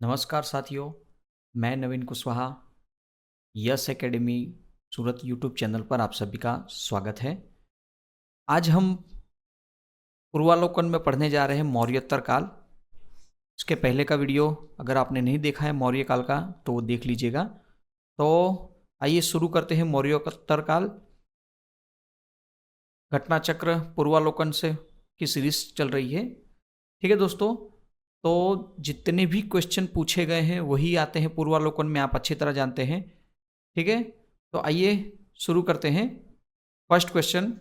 नमस्कार साथियों, मैं नवीन कुशवाहा। यस एकेडमी सूरत यूट्यूब चैनल पर आप सभी का स्वागत है। आज हम पूर्वालोकन में पढ़ने जा रहे हैं मौर्योत्तर काल। इसके पहले का वीडियो अगर आपने नहीं देखा है मौर्य काल का तो वो देख लीजिएगा। तो आइए शुरू करते हैं मौर्योत्तर काल। घटना चक्र पूर्वालोकन से की सीरीज चल रही है। ठीक है दोस्तों, तो जितने भी क्वेश्चन पूछे गए हैं वही आते हैं पूर्वालोकन में, आप अच्छी तरह जानते हैं। ठीक है, तो आइए शुरू करते हैं। फर्स्ट क्वेश्चन,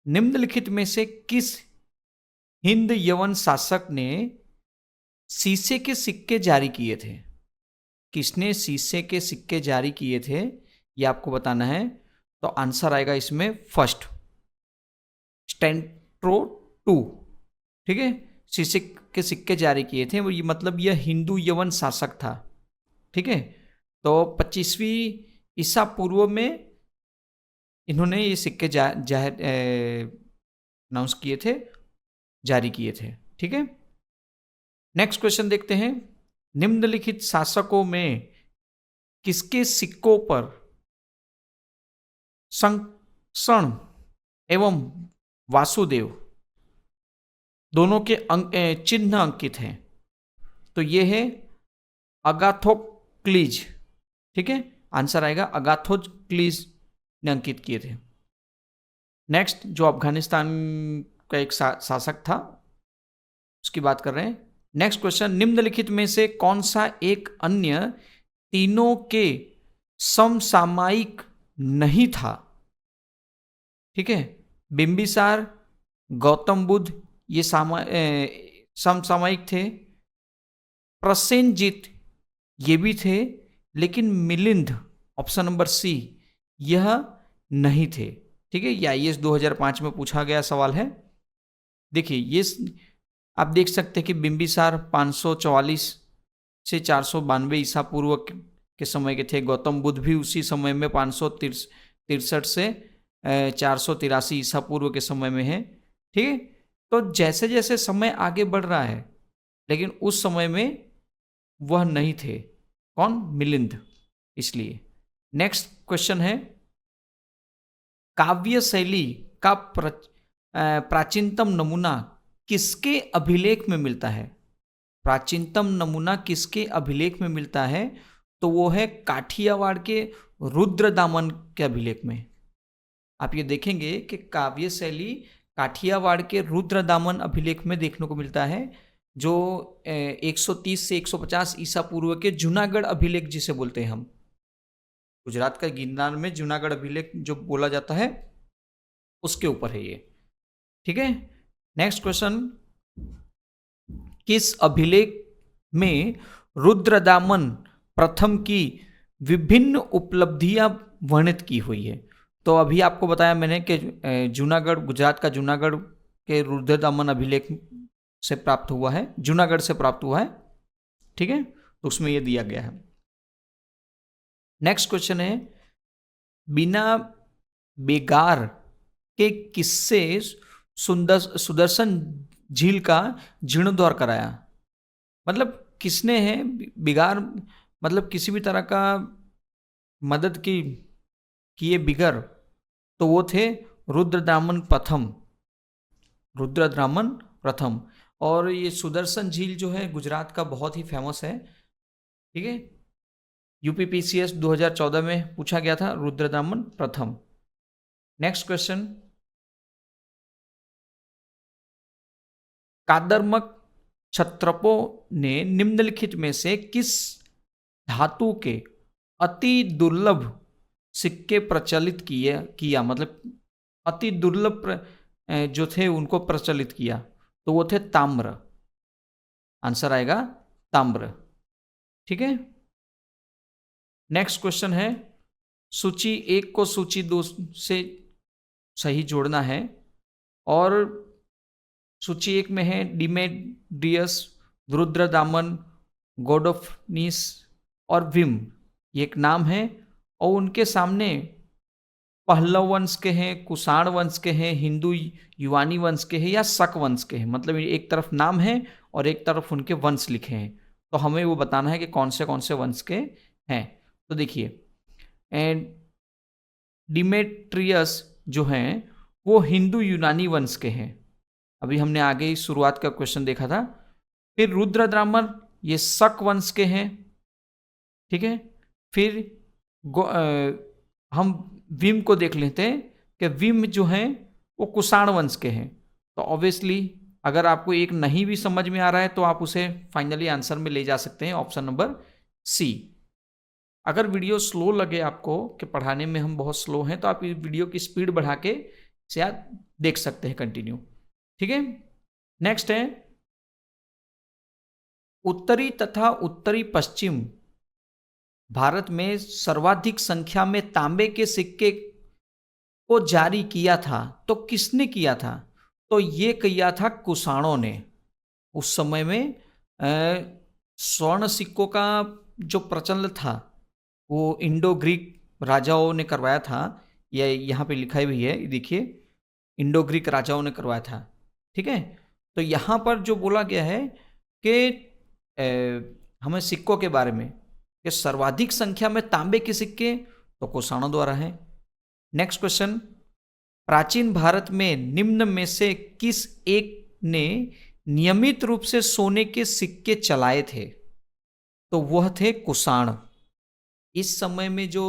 निम्नलिखित में से किस हिंद यवन शासक ने शीशे के सिक्के जारी किए थे? किसने शीशे के सिक्के जारी किए थे ये आपको बताना है। तो आंसर आएगा इसमें फर्स्ट, स्टेंट्रो टू। ठीक है, शीशे के सिक्के जारी किए थे वो, ये मतलब यह हिंदू यवन शासक था। ठीक है, तो 25वीं ईसा पूर्व में इन्होंने ये सिक्के जाहिर अनाउंस किए थे, जारी किए थे। ठीक है, नेक्स्ट क्वेश्चन देखते हैं। निम्नलिखित शासकों में किसके सिक्कों पर संकर्षण एवं वासुदेव दोनों के चिन्ह अंकित हैं? तो ये है अगाथोक्लीज। ठीक है, आंसर आएगा अगाथोक्लीज ने अंकित किए थे। नेक्स्ट, जो अफगानिस्तान का एक शासक था उसकी बात कर रहे हैं। नेक्स्ट क्वेश्चन, निम्नलिखित में से कौन सा एक अन्य तीनों के समसामयिक नहीं था? ठीक है, बिंबिसार, गौतम बुद्ध ये समसामयिक थे। प्रसेनजीत ये भी थे, लेकिन मिलिंद ऑप्शन नंबर सी यह नहीं थे। ठीक है, ये आईएएस 2005 में पूछा गया सवाल है। देखिए ये आप देख सकते हैं कि बिंबिसार 544 से 492 ईसा पूर्व के समय के थे। गौतम बुद्ध भी उसी समय में 563 से 483 ईसा पूर्व के समय में है। ठीक है, तो जैसे जैसे समय आगे बढ़ रहा है, लेकिन उस समय में वह नहीं थे। कौन? मिलिंद। इसलिए नेक्स्ट क्वेश्चन है, काव्य शैली का प्राचीनतम नमूना किसके अभिलेख में मिलता है? प्राचीनतम नमूना किसके अभिलेख में मिलता है? तो वो है काठियावाड़ के रुद्रदामन के अभिलेख में। आप ये देखेंगे कि काव्य शैली काठियावाड़ के रुद्रदामन अभिलेख में देखने को मिलता है, जो 130 से 150 ईसा पूर्व के जूनागढ़ अभिलेख जिसे बोलते हैं हम। गुजरात का गिरनार में जूनागढ़ अभिलेख जो बोला जाता है उसके ऊपर है ये। ठीक है, नेक्स्ट क्वेश्चन, किस अभिलेख में रुद्रदामन प्रथम की विभिन्न उपलब्धियां वर्णित की हुई है? तो अभी आपको बताया मैंने कि जूनागढ़, गुजरात का जूनागढ़ के रुद्रदामन अभिलेख से प्राप्त हुआ है, जूनागढ़ से प्राप्त हुआ है। ठीक है, तो उसमें यह दिया गया है। नेक्स्ट क्वेश्चन है, बिना बेगार के किससे सुदर्शन झील का जीर्णोद्धार कराया? मतलब किसने है बिगार, मतलब किसी भी तरह का मदद की किए बिगर, तो वो थे रुद्रदामन प्रथम। रुद्रदामन प्रथम। और ये सुदर्शन झील जो है गुजरात का बहुत ही फेमस है। ठीक है, यूपीपीसीएस 2014 में पूछा गया था रुद्रदामन प्रथम। नेक्स्ट क्वेश्चन, कादर्मक क्षत्रपों ने निम्नलिखित में से किस धातु के अति दुर्लभ सिक्के प्रचलित किया, मतलब अति दुर्लभ जो थे उनको प्रचलित किया? तो वो थे ताम्र। आंसर आएगा ताम्र। ठीक है, नेक्स्ट क्वेश्चन है, सूची 1 को सूची 2 से सही जोड़ना है। और सूची 1 में है डिमेड्रियस, रुद्रदामन, गोडोफनीस और विम, ये एक नाम है। और उनके सामने पहलव वंश के हैं, कुषाण वंश के हैं, हिंदू युवानी वंश के हैं या शक वंश के हैं। मतलब एक तरफ नाम है और एक तरफ उनके वंश लिखे हैं। तो हमें वो बताना है कि कौन से वंश के हैं। तो देखिए, एंड डिमेट्रियस जो हैं वो हिंदू यूनानी वंश के हैं। अभी हमने आगे ही शुरुआत का क्वेश्चन देखा था। फिर रुद्रद्रामन ये शक वंश के हैं, ठीक है। फिर हम विम को देख लेते हैं कि विम जो हैं वो कुषाण वंश के हैं। तो ऑब्वियसली अगर आपको एक नहीं भी समझ में आ रहा है तो आप उसे फाइनली आंसर में ले जा सकते हैं, ऑप्शन नंबर सी। अगर वीडियो स्लो लगे आपको कि पढ़ाने में हम बहुत स्लो हैं, तो आप इस वीडियो की स्पीड बढ़ा के इसे आप देख सकते हैं कंटिन्यू, ठीक है। नेक्स्ट है उत्तरी तथा उत्तरी पश्चिम भारत में सर्वाधिक संख्या में तांबे के सिक्के को जारी किया था, तो किसने किया था? तो ये किया था कुषाणों ने। उस समय में स्वर्ण सिक्कों का जो प्रचलन था वो इंडो ग्रीक राजाओं ने करवाया था। ये यहाँ पे लिखा भी है, देखिए, इंडो ग्रीक राजाओं ने करवाया था, ठीक है। तो यहाँ पर जो बोला गया है कि हमें सिक्कों के बारे में कि सर्वाधिक संख्या में तांबे के सिक्के तो कुषाणों द्वारा है। नेक्स्ट क्वेश्चन, प्राचीन भारत में निम्न में से किस एक ने नियमित रूप से सोने के सिक्के चलाए थे? तो वह थे कुषाण। इस समय में जो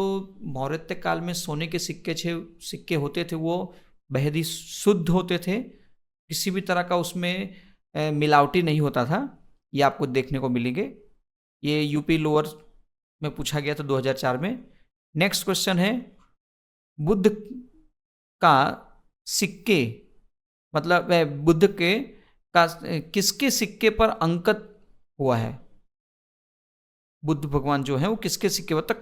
मौर्य काल में सोने के सिक्के होते थे वो बेहद ही शुद्ध होते थे, किसी भी तरह का उसमें मिलावटी नहीं होता था। ये आपको देखने को मिलेंगे। ये यूपी लोअर में पूछा गया था 2004 में। नेक्स्ट क्वेश्चन है, बुद्ध का सिक्के मतलब बुद्ध के का किसके सिक्के पर अंकित हुआ है? बुद्ध भगवान जो है वो किसके सिक्के, मतलब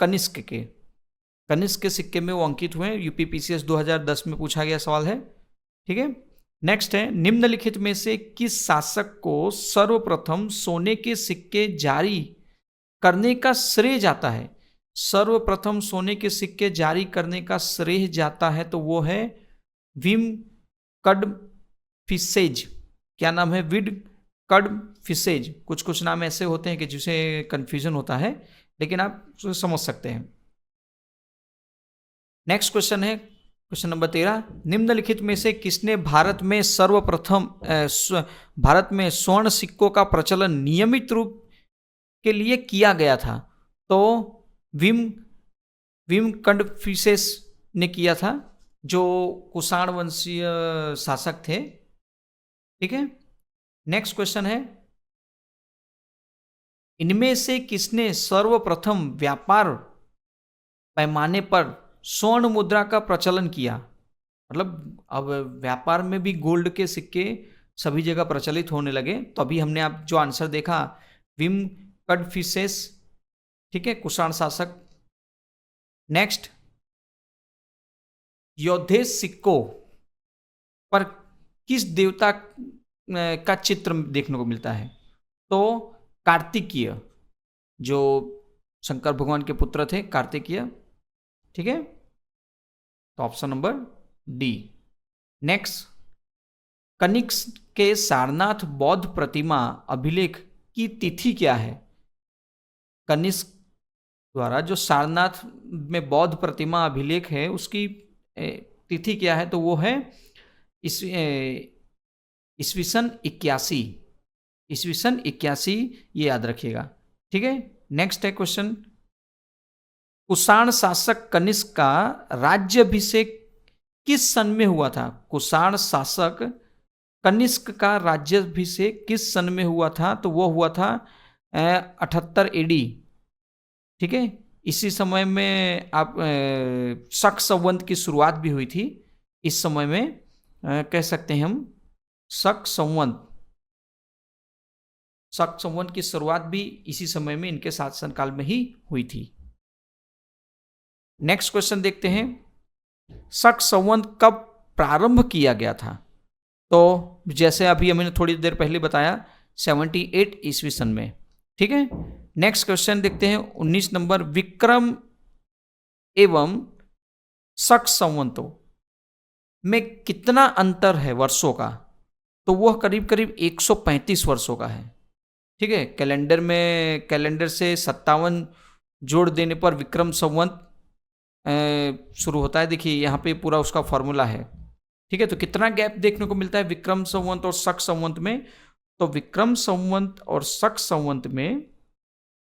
कनिष्क के सिक्के में वो अंकित हुए। यूपीपीसीएस 2010 में पूछा गया सवाल है, ठीक है। नेक्स्ट है, निम्नलिखित में से किस शासक को सर्वप्रथम सोने के सिक्के जारी करने का श्रेय जाता है? सर्वप्रथम सोने के सिक्के जारी करने का श्रेय जाता है तो वो है विम कडफिसेज। क्या नाम है? विड कडफिसेज। कुछ नाम ऐसे होते हैं कि जिसे कंफ्यूजन होता है, लेकिन आप समझ सकते हैं। नेक्स्ट क्वेश्चन है क्वेश्चन नंबर 13, निम्नलिखित में से किसने भारत में स्वर्ण सिक्कों का प्रचलन नियमित रूप के लिए किया गया था? तो विम कडफिसेस ने किया था, जो कुषाण वंशीय शासक थे, ठीक है। नेक्स्ट क्वेश्चन है, इनमें से किसने सर्वप्रथम व्यापार पैमाने पर स्वर्ण मुद्रा का प्रचलन किया? मतलब अब व्यापार में भी गोल्ड के सिक्के सभी जगह प्रचलित होने लगे। तो अभी हमने आप जो आंसर देखा विम कडफिसेस, ठीक है, कुषाण शासक। नेक्स्ट, योद्धेश सिक्कों पर किस देवता का चित्र देखने को मिलता है? तो कार्तिकेय, जो शंकर भगवान के पुत्र थे, कार्तिकेय, ठीक है। तो option number D. Next, Kanishka के सारनाथ बौद्ध प्रतिमा अभिलेख की तिथि क्या है? कनिष्क द्वारा जो सारनाथ में बौद्ध प्रतिमा अभिलेख है उसकी तिथि क्या है? तो वो है ईस्वीसन 81, ये याद रखिएगा, ठीक है। नेक्स्ट है क्वेश्चन, कुषाण शासक कनिष्क का राज्याभिषेक किस सन में हुआ था? कुषाण शासक कनिष्क का राज्याभिषेक किस सन में हुआ था? तो वो हुआ था 78 एडी, ठीक है। इसी समय में आप शक संवत की शुरुआत भी हुई थी। इस समय में कह सकते हैं हम शक संवत की शुरुआत भी इसी समय में इनके शासनकाल में ही हुई थी। नेक्स्ट क्वेश्चन देखते हैं, शक संवत कब प्रारंभ किया गया था? तो जैसे अभी हमने थोड़ी देर पहले बताया 78 ईस्वी सन में, ठीक है। नेक्स्ट क्वेश्चन देखते हैं 19 नंबर, विक्रम एवं शक संवतों में कितना अंतर है वर्षों का? तो वह करीब करीब 135 वर्षों का है। ठीक है, कैलेंडर से 57 जोड़ देने पर विक्रम संवत शुरू होता है। देखिए यहाँ पे पूरा उसका फॉर्मूला है। ठीक है, तो कितना गैप देखने को मिलता है विक्रम संवत और शक संवत में? तो विक्रम संवत और शक संवत में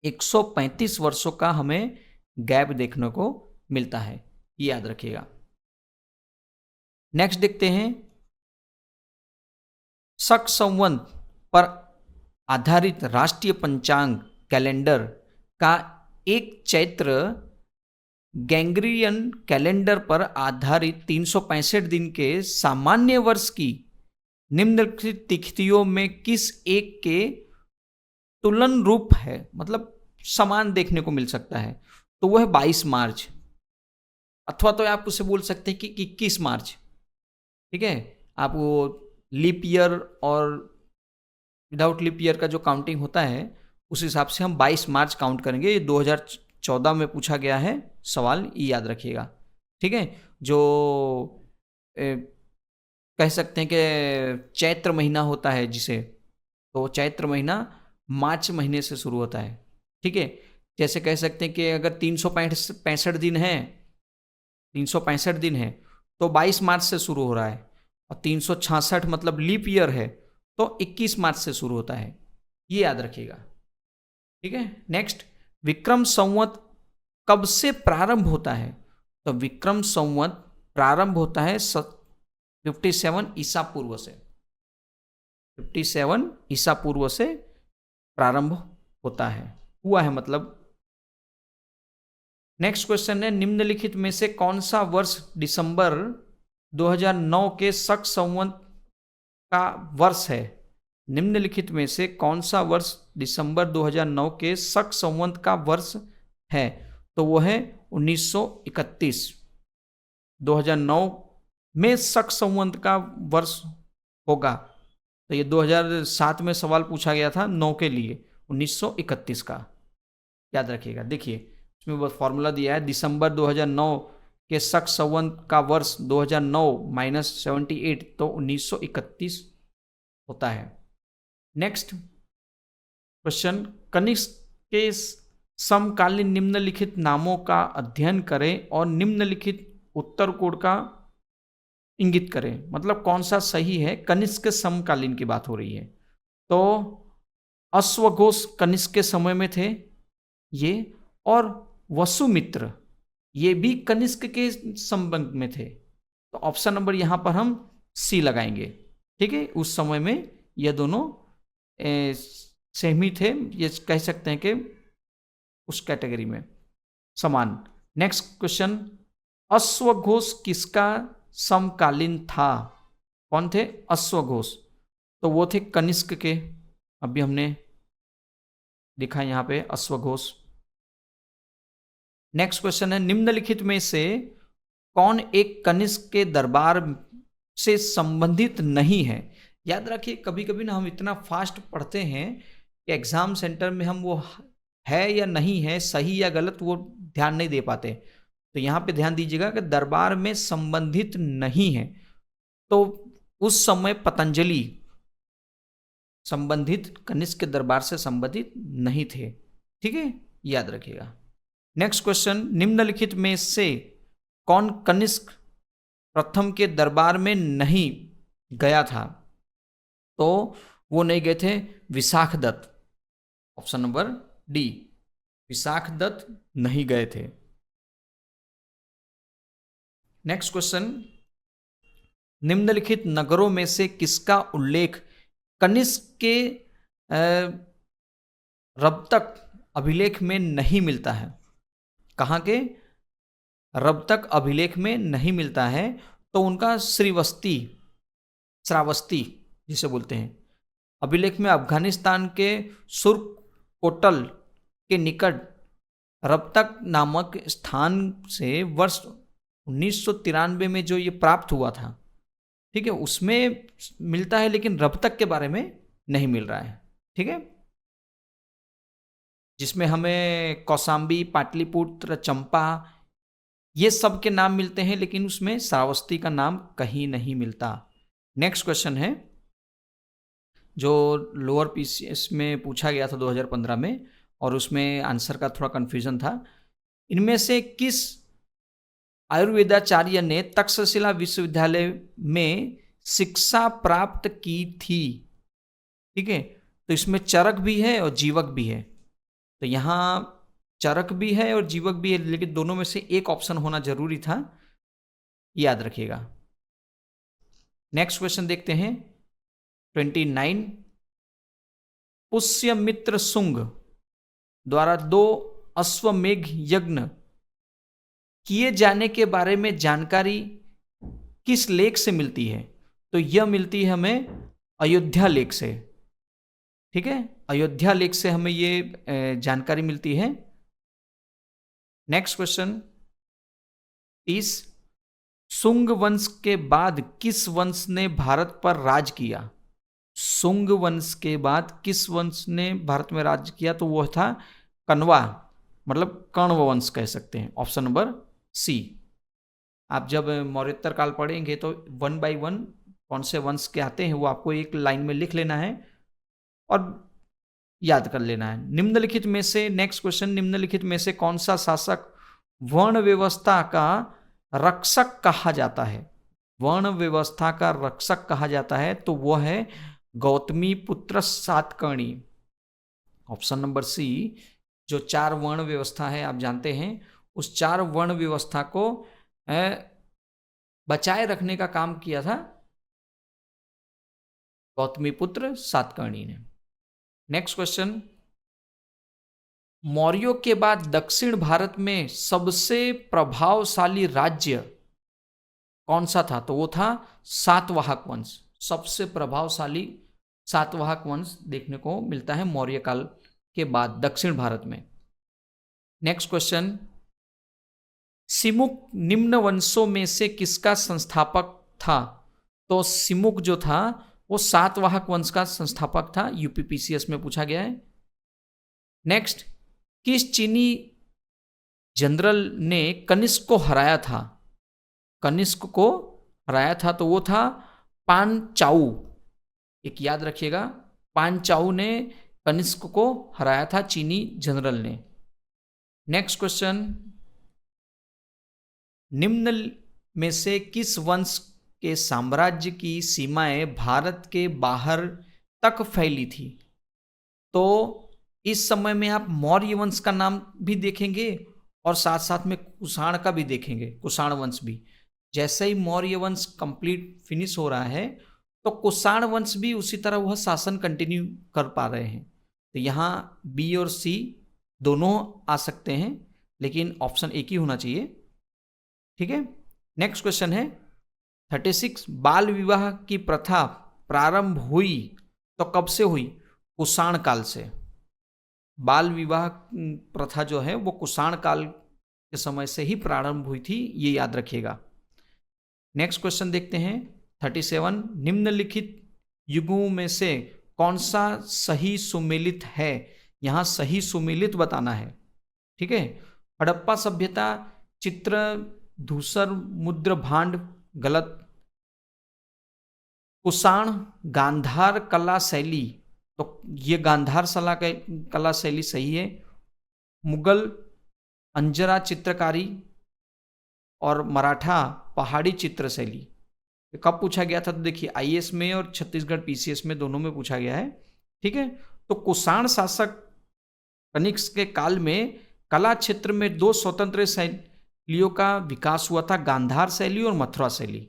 135 वर्षों का हमें गैप देखने को मिलता है, ये याद रखिएगा। नेक्स्ट देखते हैं, शक संवत पर आधारित राष्ट्रीय पंचांग कैलेंडर का एक चैत्र ग्रेगोरियन कैलेंडर पर आधारित 365 दिन के सामान्य वर्ष की निम्नलिखित तिथियों में किस एक के तुलन रूप है, मतलब समान देखने को मिल सकता है? तो वह है 22 मार्च, अथवा तो आप उसे बोल सकते हैं कि 21 मार्च। ठीक है, आप वो लीप ईयर और विदाउट लीप ईयर का जो काउंटिंग होता है उस हिसाब से हम 22 मार्च काउंट करेंगे। ये 2014 में पूछा गया है सवाल, ये याद रखिएगा। ठीक है, जो कह सकते हैं कि चैत्र महीना होता है जिसे, तो चैत्र महीना मार्च महीने से शुरू होता है। ठीक है, जैसे कह सकते हैं कि अगर 365 दिन है, 365 दिन है तो 22 मार्च से शुरू हो रहा है, और 366 मतलब लीप ईयर है तो 21 मार्च से शुरू होता है, ये याद रखिएगा। ठीक है, नेक्स्ट, विक्रम संवत कब से प्रारंभ होता है? तो विक्रम संवत प्रारंभ होता है 57 ईसा पूर्व से, 57 ईसा पूर्व से प्रारंभ होता है, हुआ है मतलब। नेक्स्ट क्वेश्चन है, निम्नलिखित में से कौन सा वर्ष दिसंबर 2009 के शक संवत का वर्ष है? निम्नलिखित में से कौन सा वर्ष दिसंबर 2009 के शक संवत का वर्ष है? तो वो है 1931। 2009 में शक संवत का वर्ष होगा, तो ये 2007 में सवाल पूछा गया था 9 के लिए, 1931 का याद रखिएगा। देखिए इसमें बस फॉर्मूला दिया है, दिसंबर 2009 के शक संवत का वर्ष 2009 माइनस 78 तो 1931 होता है। नेक्स्ट क्वेश्चन, कनिष्क के समकालीन निम्नलिखित नामों का अध्ययन करें और निम्नलिखित उत्तर कोड का इंगित करें, मतलब कौन सा सही है। कनिष्क के समकालीन की बात हो रही है, तो अश्वघोष कनिष्क के समय में थे ये, और वसुमित्र ये भी कनिष्क के संबंध में थे, तो ऑप्शन नंबर यहां पर हम सी लगाएंगे। ठीक है, उस समय में ये दोनों सेम ही थे, ये कह सकते हैं कि उस कैटेगरी में समान। नेक्स्ट क्वेश्चन, अश्वघोष किसका समकालीन था? कौन थे अश्वघोष? तो वो थे कनिष्क के, अभी हमने लिखा यहां पे अश्वघोष। नेक्स्ट क्वेश्चन है, निम्नलिखित में से कौन एक कनिष्क के दरबार से संबंधित नहीं है? याद रखिए कभी कभी ना हम इतना फास्ट पढ़ते हैं कि एग्जाम सेंटर में हम वो है या नहीं है, सही या गलत, वो ध्यान नहीं दे पाते। तो यहां पे ध्यान दीजिएगा कि दरबार में संबंधित नहीं है, तो उस समय पतंजलि संबंधित कनिष्क के दरबार से संबंधित नहीं थे। ठीक है, याद रखिएगा। नेक्स्ट क्वेश्चन, निम्नलिखित में से कौन कनिष्क प्रथम के दरबार में नहीं गया था? तो वो नहीं गए थे Vishakhadatta, option number D, Vishakhadatta नहीं गए थे। नेक्स्ट क्वेश्चन, निम्नलिखित नगरों में से किसका उल्लेख कनिष्क के रबतक अभिलेख में नहीं मिलता है? कहाँ के रबतक अभिलेख में नहीं मिलता है? तो उनका श्रावस्ती जिसे बोलते हैं अभिलेख में अफगानिस्तान के सुरकोटल के निकट रबतक नामक स्थान से वर्ष 1993 में जो ये प्राप्त हुआ था, ठीक है, उसमें मिलता है, लेकिन रबतक के बारे में नहीं मिल रहा है। ठीक है, जिसमें हमें कौसाम्बी, पाटलिपुत्र, चंपा ये सब के नाम मिलते हैं, लेकिन उसमें श्रावस्ती का नाम कहीं नहीं मिलता। नेक्स्ट क्वेश्चन है, जो लोअर पीसीएस में पूछा गया था 2015 में, और उसमें आंसर का थोड़ा कन्फ्यूजन था। इनमें से किस आयुर्वेदाचार्य ने तक्षशिला विश्वविद्यालय में शिक्षा प्राप्त की थी? ठीक है, तो इसमें चरक भी है और जीवक भी है। तो यहाँ चरक भी है और जीवक भी है, लेकिन दोनों में से एक ऑप्शन होना जरूरी था, याद रखिएगा। नेक्स्ट क्वेश्चन देखते हैं 29। पुष्यमित्र शुंग द्वारा 2 अश्वमेघ यज्ञ किए जाने के बारे में जानकारी किस लेख से मिलती है? तो यह मिलती है हमें अयोध्या लेख से। ठीक है, अयोध्या लेख से हमें ये जानकारी मिलती है। Next question 30। शुंग वंश के बाद किस वंश ने भारत पर राज किया? शुंग वंश के बाद किस वंश ने भारत में राज किया? तो वह था कण्वा, मतलब कण्व वंश कह सकते हैं। Option number C. आप जब मौर्योत्तर काल पढ़ेंगे तो 1 बाय 1 कौन से वंश के आते हैं वो आपको एक लाइन में लिख लेना है और याद कर लेना है। निम्नलिखित में से, नेक्स्ट क्वेश्चन, निम्नलिखित में से कौन सा शासक वर्ण व्यवस्था का रक्षक कहा जाता है? वर्ण व्यवस्था का रक्षक कहा जाता है तो वह है गौतमी पुत्र सातकर्णी। ऑप्शन नंबर सी। जो 4 वर्ण व्यवस्था है आप जानते हैं, उस 4 वर्ण व्यवस्था को बचाए रखने का काम किया था गौतमी पुत्र सातकर्णी ने। Next question. मौर्यों के बाद दक्षिण भारत में सबसे प्रभावशाली राज्य कौन सा था? तो वो था सातवाहक वंश। सबसे प्रभावशाली सातवाहक वंश देखने को मिलता है मौर्य काल के बाद दक्षिण भारत में। Next question. सिमुक निम्न वंशों में से किसका संस्थापक था? तो सिमुक जो था वो सातवाहक वंश का संस्थापक था। यूपीपीसीएस में पूछा गया है। नेक्स्ट। किस चीनी जनरल ने कनिष्क को हराया था? कनिष्क को हराया था तो वो था पांचाऊ। एक याद रखिएगा, पांचाऊ ने कनिष्क को हराया था, चीनी जनरल ने। Next question. निम्न में से किस वंश के साम्राज्य की सीमाएं भारत के बाहर तक फैली थी? तो इस समय में आप मौर्य वंश का नाम भी देखेंगे और साथ साथ में कुषाण का भी देखेंगे, कुषाण वंश भी। जैसे ही मौर्य वंश कंप्लीट फिनिश हो रहा है तो कुषाण वंश भी उसी तरह वह शासन कंटिन्यू कर पा रहे हैं। तो यहाँ बी और सी दोनों आ सकते हैं, लेकिन ऑप्शन एक ही होना चाहिए। ठीक है। नेक्स्ट क्वेश्चन है 36। बाल विवाह की प्रथा प्रारंभ हुई तो कब से हुई? कुषाण काल से। बाल विवाह प्रथा जो है वो कुषाण काल के समय से ही प्रारंभ हुई थी, ये याद रखिएगा। नेक्स्ट क्वेश्चन देखते हैं 37। निम्नलिखित युगों में से कौन सा सही सुमेलित है? यहां सही सुमेलित बताना है। ठीक है। हड़प्पा सभ्यता, चित्र धूसर मुद्र भांड, गलत। कुषाण गांधार कला शैली, तो ये गांधार कला शैली सही है। मुगल अंजरा चित्रकारी और मराठा पहाड़ी चित्र शैली कब पूछा गया था? तो देखिए आईएएस में और छत्तीसगढ़ पीसीएस में दोनों में पूछा गया है। ठीक है। तो कुषाण शासक कनिष्क के काल में कला क्षेत्र में 2 स्वतंत्र शैलियों का विकास हुआ था, गांधार शैली और मथुरा शैली।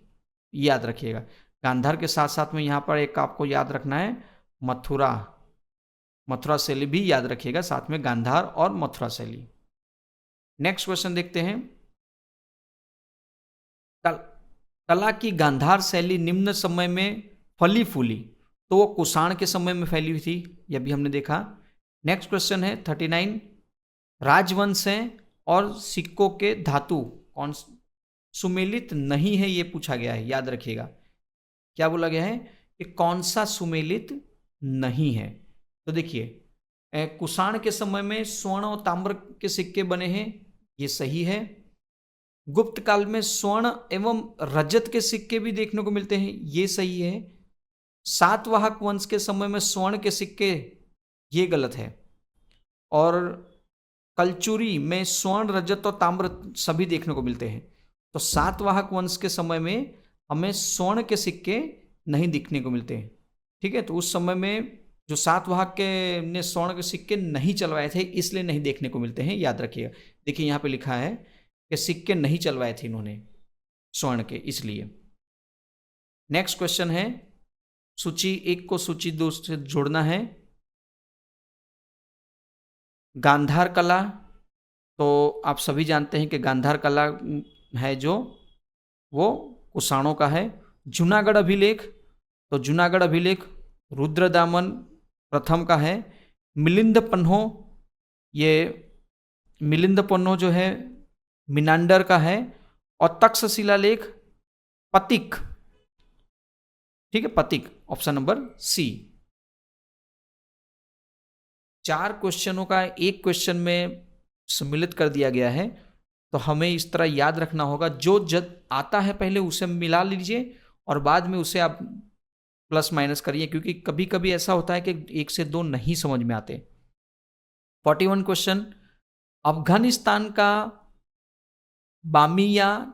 याद रखिएगा, गांधार के साथ साथ में यहाँ पर एक आपको याद रखना है मथुरा शैली भी याद रखिएगा, साथ में गांधार और मथुरा शैली। नेक्स्ट क्वेश्चन देखते हैं। कला की गांधार शैली निम्न समय में फली फूली, तो वो कुषाण के समय में फैली हुई थी, यह भी हमने देखा। नेक्स्ट क्वेश्चन है 39। राजवंश हैं और सिक्कों के धातु कौन सुमेलित नहीं है, ये पूछा गया है, याद रखिएगा। क्या बोला गया है कि कौन सा सुमेलित नहीं है? तो देखिए कुषाण के समय में स्वर्ण और ताम्र के सिक्के बने हैं, ये सही है। गुप्त काल में स्वर्ण एवं रजत के सिक्के भी देखने को मिलते हैं, ये सही है। सातवाहक वंश के समय में स्वर्ण के सिक्के, ये गलत है। और कलचुरी में स्वर्ण, रजत और ताम्र सभी देखने को मिलते हैं। तो सातवाहक वंश के समय में हमें स्वर्ण के सिक्के नहीं दिखने को मिलते हैं। ठीक है, तो उस समय में जो सातवाहक के ने स्वर्ण के सिक्के नहीं चलवाए थे, इसलिए नहीं देखने को मिलते हैं, याद रखिएगा। देखिए यहाँ पे लिखा है कि सिक्के नहीं चलवाए थे इन्होंने स्वर्ण के, इसलिए। नेक्स्ट क्वेश्चन है, सूची 1 को सूची 2 से जोड़ना है। गांधार कला, तो आप सभी जानते हैं कि गांधार कला है जो वो कुषाणों का है। जूनागढ़ अभिलेख, तो जूनागढ़ अभिलेख रुद्रदामन प्रथम का है। मिलिंद पन्हो, ये मिलिंद पन्हो जो है मिनांडर का है। और तक्षशिला लेख पतिक, ठीक है, पतिक, ऑप्शन नंबर सी। 4 क्वेश्चनों का एक क्वेश्चन में सम्मिलित कर दिया गया है, तो हमें इस तरह याद रखना होगा, जो जब आता है पहले उसे मिला लीजिए और बाद में उसे आप प्लस माइनस करिए, क्योंकि कभी कभी ऐसा होता है कि 1 से 2 नहीं समझ में आते। 41 क्वेश्चन, अफगानिस्तान का बामियान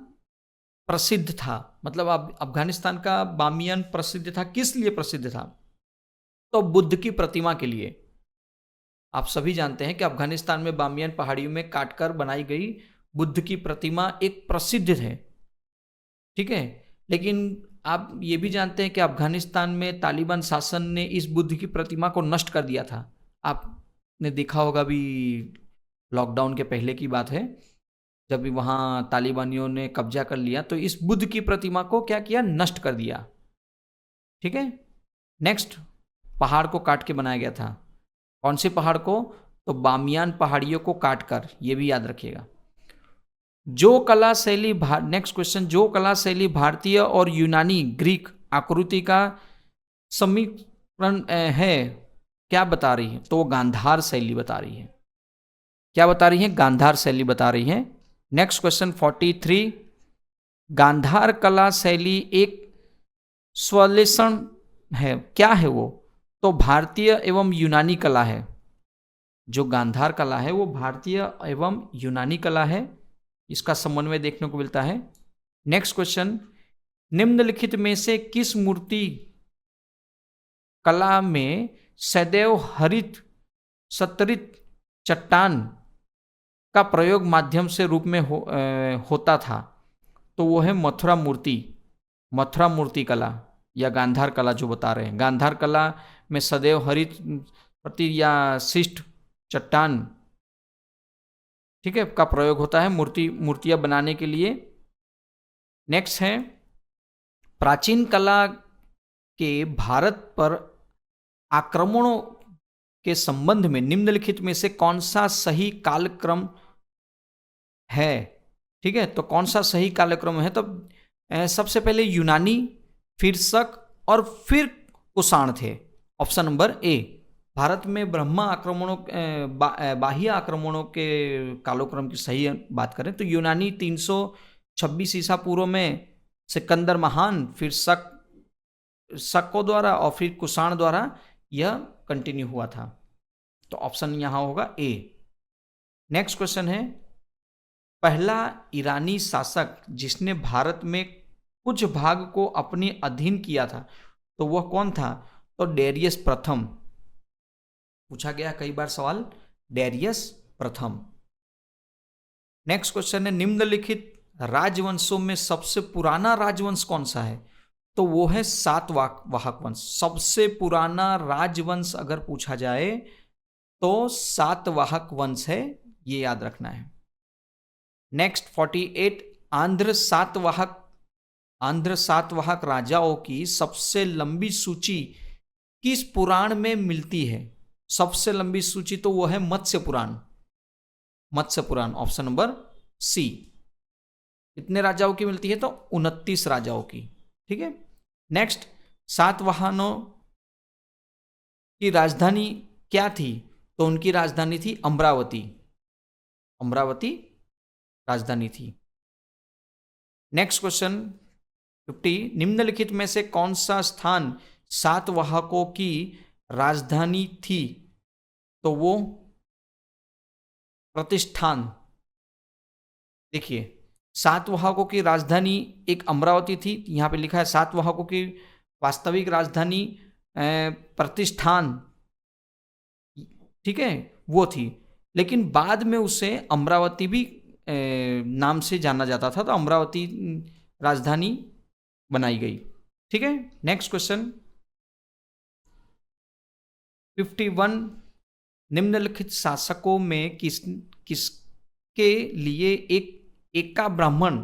प्रसिद्ध था, मतलब अफगानिस्तान का बामियान प्रसिद्ध था, किस लिए प्रसिद्ध था? तो बुद्ध की प्रतिमा के लिए। आप सभी जानते हैं कि अफगानिस्तान में बामियान पहाड़ियों में काटकर बनाई गई बुद्ध की प्रतिमा एक प्रसिद्ध है, ठीक है। लेकिन आप ये भी जानते हैं कि अफगानिस्तान में तालिबान शासन ने इस बुद्ध की प्रतिमा को नष्ट कर दिया था। आपने देखा होगा, भी लॉकडाउन के पहले की बात है, जब भी वहाँ तालिबानियों ने कब्जा कर लिया तो इस बुद्ध की प्रतिमा को क्या किया, नष्ट कर दिया, ठीक है। नेक्स्ट, पहाड़ को काट के बनाया गया था, कौन से पहाड़ को? तो बामियान पहाड़ियों को काटकर, ये भी याद रखिएगा। जो कला शैली, नेक्स्ट क्वेश्चन, जो कला शैली भारतीय और यूनानी ग्रीक आकृति का समीकरण है, क्या बता रही है? तो वो गांधार शैली बता रही है। क्या बता रही है? गांधार शैली बता रही है। नेक्स्ट क्वेश्चन 43, गांधार कला शैली एक स्वलेषण है, क्या है वो? तो भारतीय एवं यूनानी कला है। जो गांधार कला है वो भारतीय एवं यूनानी कला है, इसका समन्वय देखने को मिलता है। नेक्स्ट क्वेश्चन, निम्नलिखित में से किस मूर्ति कला में सदैव हरित सतरित चट्टान का प्रयोग माध्यम से रूप में होता था? तो वो है मथुरा मूर्ति, मथुरा मूर्ति कला या गांधार कला जो बता रहे हैं। गांधार कला में सदैव हरित प्रति या शिष्ट चट्टान, ठीक है, का प्रयोग होता है मूर्तियां बनाने के लिए। नेक्स्ट है, प्राचीन कला के भारत पर आक्रमणों के संबंध में निम्नलिखित में से कौन सा सही कालक्रम है? ठीक है, तो कौन सा सही कालक्रम है? तो सबसे पहले यूनानी, फिर शक और फिर कुषाण थे, ऑप्शन नंबर ए। भारत में ब्रह्मा आक्रमणों, बाह्य आक्रमणों के कालक्रम की सही बात करें तो यूनानी 326 ईसा पूर्व में सिकंदर महान, फिर शकों द्वारा और फिर कुषाण द्वारा यह कंटिन्यू हुआ था। तो ऑप्शन यहां होगा ए। नेक्स्ट क्वेश्चन है, पहला ईरानी शासक जिसने भारत में कुछ भाग को अपने अधीन किया था, तो वह कौन था? तो डेरियस प्रथम, पूछा गया कई बार सवाल, डेरियस प्रथम। नेक्स्ट क्वेश्चन है, निम्नलिखित राजवंशों में सबसे पुराना राजवंश कौन सा है? तो वो है सातवाहक वंश। सबसे पुराना राजवंश अगर पूछा जाए तो सातवाहक वंश है, ये याद रखना है। नेक्स्ट 48, आंध्र सातवाहक राजाओं की सबसे लंबी सूची किस पुराण में मिलती है? सबसे लंबी सूची तो वो है मत्स्य पुराण, मत्स्य पुराण, ऑप्शन नंबर सी। कितने राजाओं की मिलती है? तो 29 राजाओं की, ठीक है। नेक्स्ट, सातवाहनों की राजधानी क्या थी? तो उनकी राजधानी थी अमरावती, अमरावती राजधानी थी। नेक्स्ट क्वेश्चन 50, निम्नलिखित में से कौन सा स्थान सातवाहकों की राजधानी थी, तो वो प्रतिष्ठान। देखिए, सातवाहकों की राजधानी एक अमरावती थी, यहाँ पे लिखा है सातवाहकों की वास्तविक राजधानी प्रतिष्ठान, ठीक है, वो थी। लेकिन बाद में उसे अमरावती भी नाम से जाना जाता था, तो अमरावती राजधानी बनाई गई। ठीक है, नेक्स्ट क्वेश्चन 51, निम्नलिखित शासकों में किसके लिए एक एका ब्राह्मण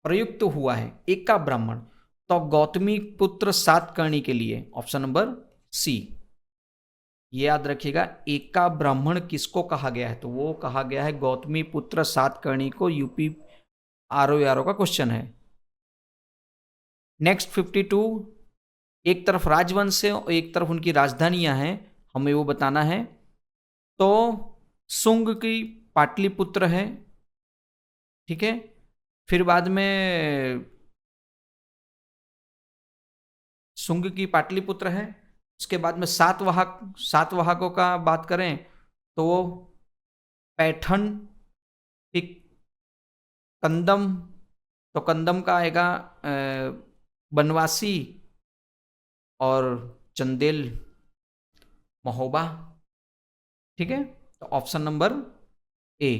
प्रयुक्त हुआ है? एका ब्राह्मण, तो गौतमी पुत्र सातकर्णी के लिए, ऑप्शन नंबर सी। ये याद रखिएगा, एका ब्राह्मण किसको कहा गया है? तो वो कहा गया है गौतमी पुत्र सातकर्णी को। यूपी आरओ का क्वेश्चन है। नेक्स्ट 52, एक तरफ राजवंश है और एक तरफ उनकी राजधानियां हैं, हमें वो बताना है। तो शुंग की पाटलिपुत्र है, ठीक है, फिर बाद में शुंग की पाटलिपुत्र है, उसके बाद में सातवाहकों का बात करें तो वो पैठन, ठीक, कंदम, तो कंदम का आएगा बनवासी और चंदेल, महोबा। ठीक है, तो option number A.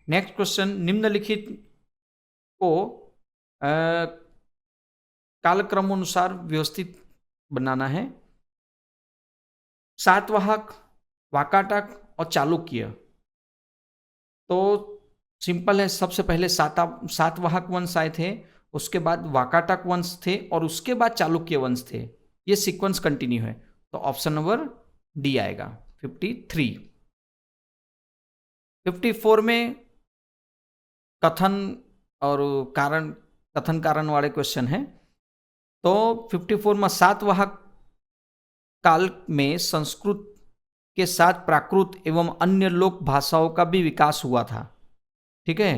Next question, निम्नलिखित को कालक्रमानुसार व्यवस्थित बनाना है। सातवाहक, वाकाटक और चालुक्य। तो सिंपल है, सबसे पहले सातवाहक वंश आए थे, उसके बाद वाकाटक वंश थे और उसके बाद चालुक्य वंश थे। ये सीक्वेंस कंटिन्यू है, तो ऑप्शन नंबर डी आएगा 53। 54 में कथन और कारण, कथन कारण वाले क्वेश्चन है। तो 54 में सातवाहक काल में संस्कृत के साथ प्राकृत एवं अन्य लोक भाषाओं का भी विकास हुआ था। ठीक है,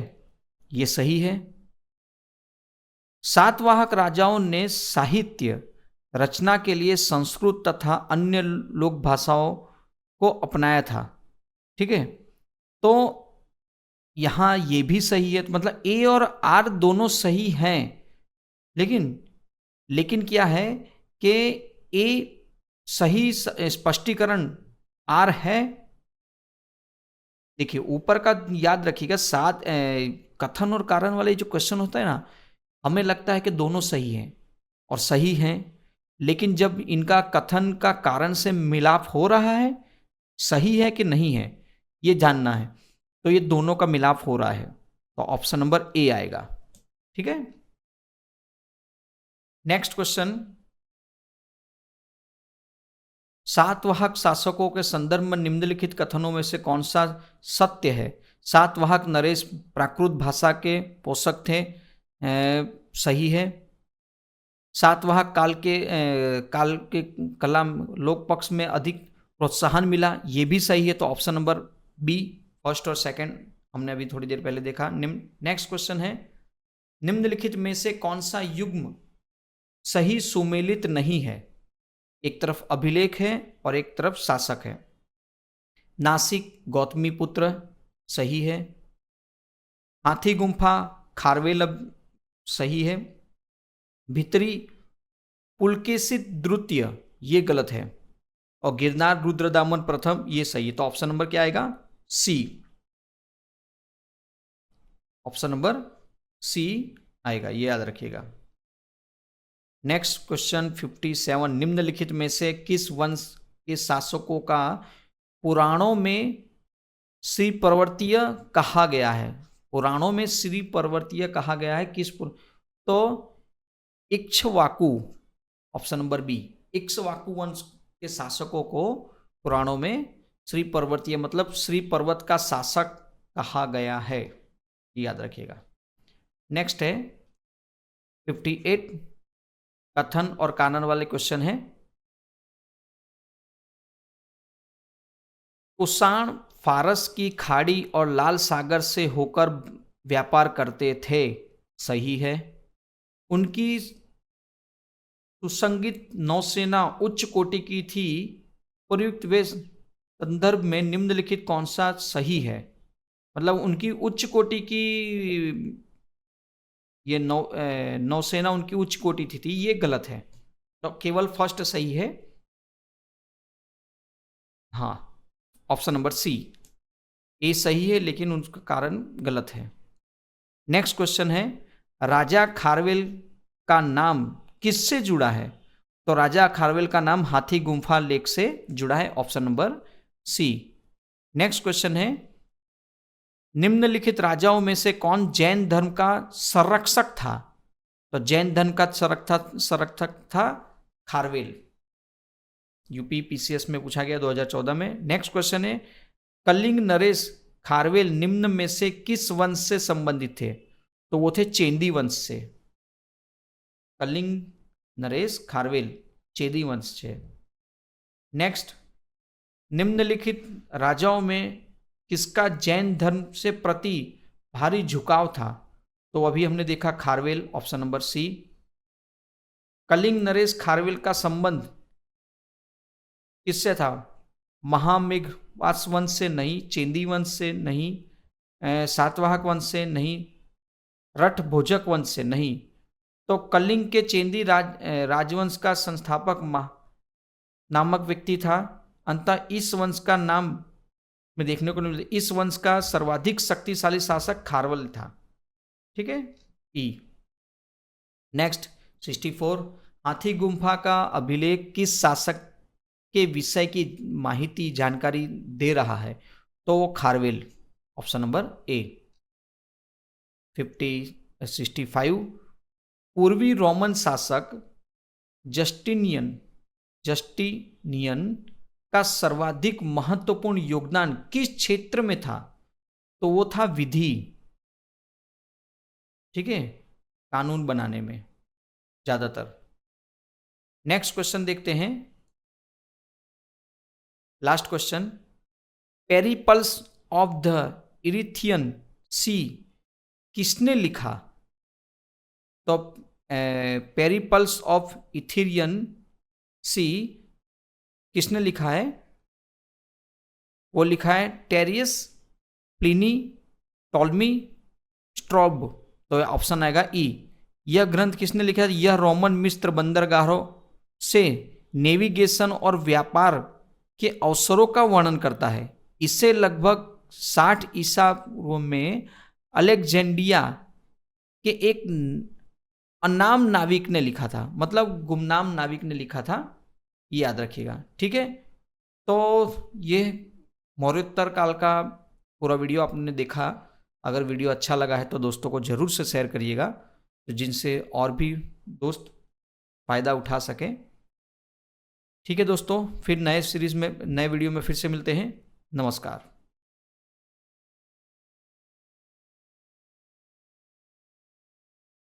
ये सही है। सातवाहक राजाओं ने साहित्य रचना के लिए संस्कृत तथा अन्य लोक भाषाओं को अपनाया था। ठीक है, तो यहां ये भी सही है, मतलब ए और आर दोनों सही हैं, लेकिन लेकिन क्या है कि ए सही स्पष्टीकरण आर है। देखिए, ऊपर का याद रखिएगा, सात कथन और कारण वाले जो क्वेश्चन होता है ना, हमें लगता है कि दोनों सही हैं और सही हैं, लेकिन जब इनका कथन का कारण से मिलाप हो रहा है, सही है कि नहीं है ये जानना है, तो ये दोनों का मिलाप हो रहा है, तो ऑप्शन नंबर ए आएगा। ठीक है, नेक्स्ट क्वेश्चन, सातवाहक शासकों के संदर्भ में निम्नलिखित कथनों में से कौन सा सत्य है? सातवाहक नरेश प्राकृत भाषा के पोषक थे, सही है। सातवाहक काल के कला लोक पक्ष में अधिक प्रोत्साहन मिला, ये भी सही है, तो ऑप्शन नंबर बी, फर्स्ट और सेकंड हमने अभी थोड़ी देर पहले देखा। नेक्स्ट क्वेश्चन है, निम्नलिखित में से कौन सा युग्म सही सुमेलित नहीं है? एक तरफ अभिलेख है और एक तरफ शासक है। नासिक गौतमी पुत्र सही है, हाथी गुंफा खारवेल सही है, भितरी पुलकेशित द्वितीय ये गलत है, और गिरनार रुद्रदामन प्रथम ये सही है, तो ऑप्शन नंबर क्या आएगा? सी। ऑप्शन नंबर सी आएगा, ये याद रखिएगा। नेक्स्ट क्वेश्चन 57, निम्नलिखित में से किस वंश के शासकों का पुराणों में श्री पर्वतीय कहा गया है? पुराणों में श्री पर्वतीय कहा गया है किस तो Ikshvaku, option number B, Ikshvaku वंश के शासकों को पुराणों में श्री पर्वतीय मतलब श्री पर्वत का शासक कहा गया है, याद रखिएगा। नेक्स्ट है 58, कथन और कानन वाले क्वेश्चन है। कुषाण फारस की खाड़ी और लाल सागर से होकर व्यापार करते थे, सही है। उनकी सुसंगीत नौसेना उच्च कोटि की थी, प्रयुक्त वे संदर्भ में निम्नलिखित कौन सा सही है? मतलब उनकी उच्च कोटि की ये नौसेना उनकी उच्च कोटि थी, ये गलत है। तो केवल फर्स्ट सही है। हाँ, ऑप्शन नंबर सी, ए सही है लेकिन उसका कारण गलत है। नेक्स्ट क्वेश्चन है, राजा खारवेल का नाम किससे जुड़ा है? तो राजा खारवेल का नाम हाथी गुम्फा लेक से जुड़ा है, option number C. Next question है, निम्नलिखित राजाओं में से कौन जैन धर्म का संरक्षक था? तो जैन धर्म का संरक्षक था खारवेल। यूपी पीसीएस में पूछा गया 2014 में। नेक्स्ट क्वेश्चन है, कलिंग नरेश खारवेल निम्न में से किस वंश से संबंधित थे? तो वो थे चेंदी वंश से। कलिंग नरेश खारवेल चेदी वंश से। नेक्स्ट, निम्नलिखित राजाओं में किसका जैन धर्म से प्रति भारी झुकाव था? तो अभी हमने देखा Kharavela, option number C. Kalinga नरेश खारवेल का संबंध किससे था? महामेघवास वंश से नहीं, चेंदी वंश से नहीं, सातवाहक वंश से नहीं, रठ भोजक वंश से नहीं। तो कलिंग के चेंदी राजवंश का संस्थापक नामक व्यक्ति था। अंततः इस वंश का नाम में देखने को नहीं मिलता। इस वंश का सर्वाधिक शक्तिशाली शासक खारवेल था। ठीक है, ई। नेक्स्ट 64, हाथी गुम्फा का अभिलेख किस शासक के विषय की माहिती जानकारी दे रहा है? तो वो खारवेल, ऑप्शन नंबर ए। 65, पूर्वी रोमन शासक जस्टिनियन का सर्वाधिक महत्वपूर्ण योगदान किस क्षेत्र में था? तो वो था विधि। ठीक है, कानून बनाने में ज्यादातर। नेक्स्ट क्वेश्चन देखते हैं, last question, Periplus of the Erythraean Sea किसने लिखा? तो पेरिपल्स ऑफ इथिरियन सी किसने लिखा है? वो लिखा है टेरियस, प्लिनी, टॉलमी, स्ट्रॉब। तो ऑप्शन आएगा ई। यह ग्रंथ किसने लिखा है? यह रोमन मिस्र बंदरगाहों से नेविगेशन और व्यापार के अवसरों का वर्णन करता है। इसे लगभग 60 ईसा पूर्व में अलेक्जेंड्रिया के एक अनाम नाविक ने लिखा था, मतलब गुमनाम नाविक ने लिखा था, ये याद रखिएगा। ठीक है, तो ये मौर्योत्तर काल का पूरा वीडियो आपने देखा। अगर वीडियो अच्छा लगा है तो दोस्तों को जरूर से शेयर करिएगा, तो जिनसे और भी दोस्त फायदा उठा सकें। ठीक है दोस्तों, फिर नए सीरीज में नए वीडियो में फिर से मिलते हैं। नमस्कार।